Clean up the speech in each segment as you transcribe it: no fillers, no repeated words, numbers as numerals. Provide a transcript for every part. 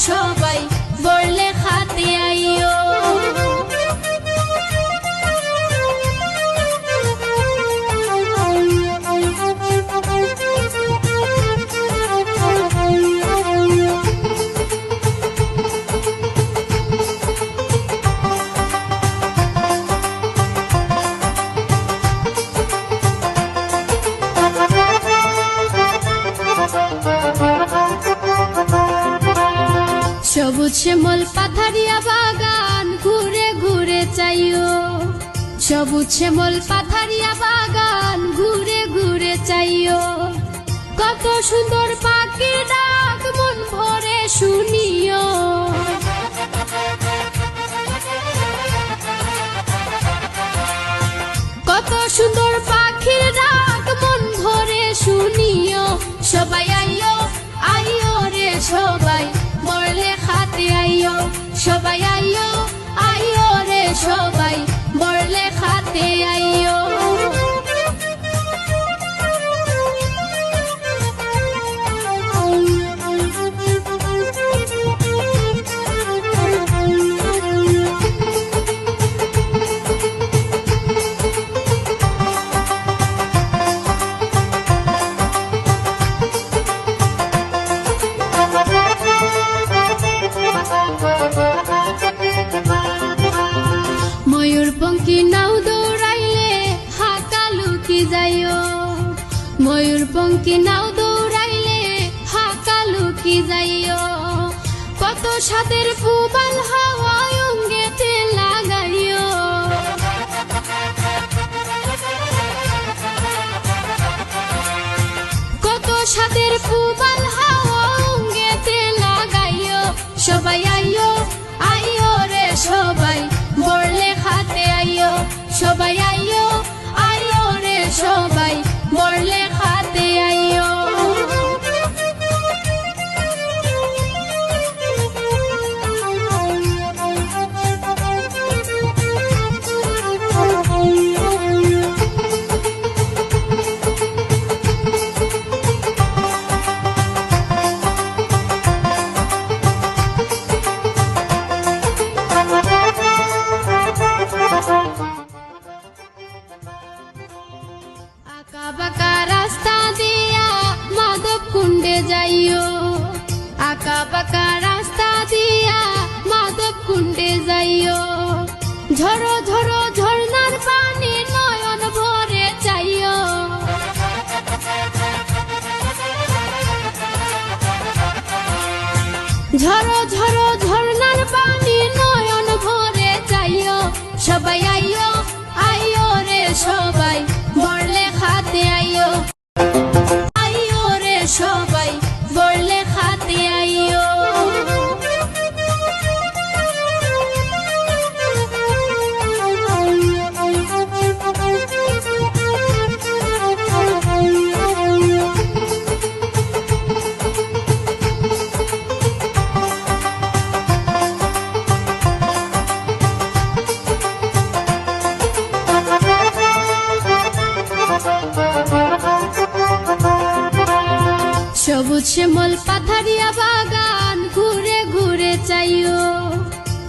সবাই বললে খাতে আইও। সবুজ শ্যামল পাথারিয়া বাগান ঘুরে ঘুরে চাইও, সবুজ শ্যামল পাথারিয়া বাগান ঘুরে ঘুরে চাইও। কত সুন্দর পাখির ডাক মন ভরে শুনিও, কত সুন্দর পাখির ডাক মন ভরে শুনিও। সবাই আইও আইও রে সবাই বললে খাতে আইও, সবাই আইও আইও রে সবাই বললে খাতে আইও। ময়ূরপঙ্খী নাও দৌড়াইলে হাকা লুকি যাইও, ময়ূরপঙ্খী নাও দৌড়াইলে হাকা লুকি যাইও। কত সাদের ফুবাল হাওয়ায় অঙ্গেতে লাগাইও, কত সাদের ফুবাল হাওয়া অঙ্গেতে লাগাইও। সবাই আইও আইও রে সবাই বললে খাতে আইও, সবাই আইও আইও রে সবাই বললে খাতে আইও। আঁকা বাঁকা রাস্তা দিয়া মাধব কুণ্ডে যাইও, আঁকা বাঁকা রাস্তা দিয়া মাধব কুণ্ডে যাইও। ঝরো ঝরো ঝর্ণার পানি নয়ন ভরে চাইও, ঝরো ঝরো ঝর্ণার পানি নয়ন ভরে চাইও। সবাই আইও আইও রে সবাই বললে খাতে আইও, আইও রে সবাই বললে খাতে আইও। সবুজ শ্যামল পাথারিয়া বাগান ঘুরে ঘুরে চাইও,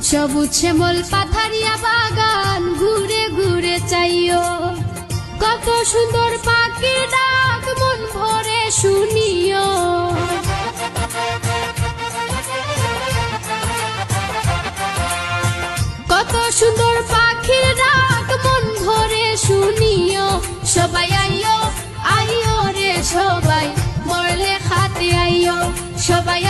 সবুজ শ্যামল পাথারিয়া বাগান ঘুরে ঘুরে চাইও। কত সুন্দর পাখির ডাক মন ভরে শুনিও, কত সুন্দর পাখির ডাক মন ভরে শুনিও। সবাই আইও আইও রে সবাই বললে খাতে আইও, সবাই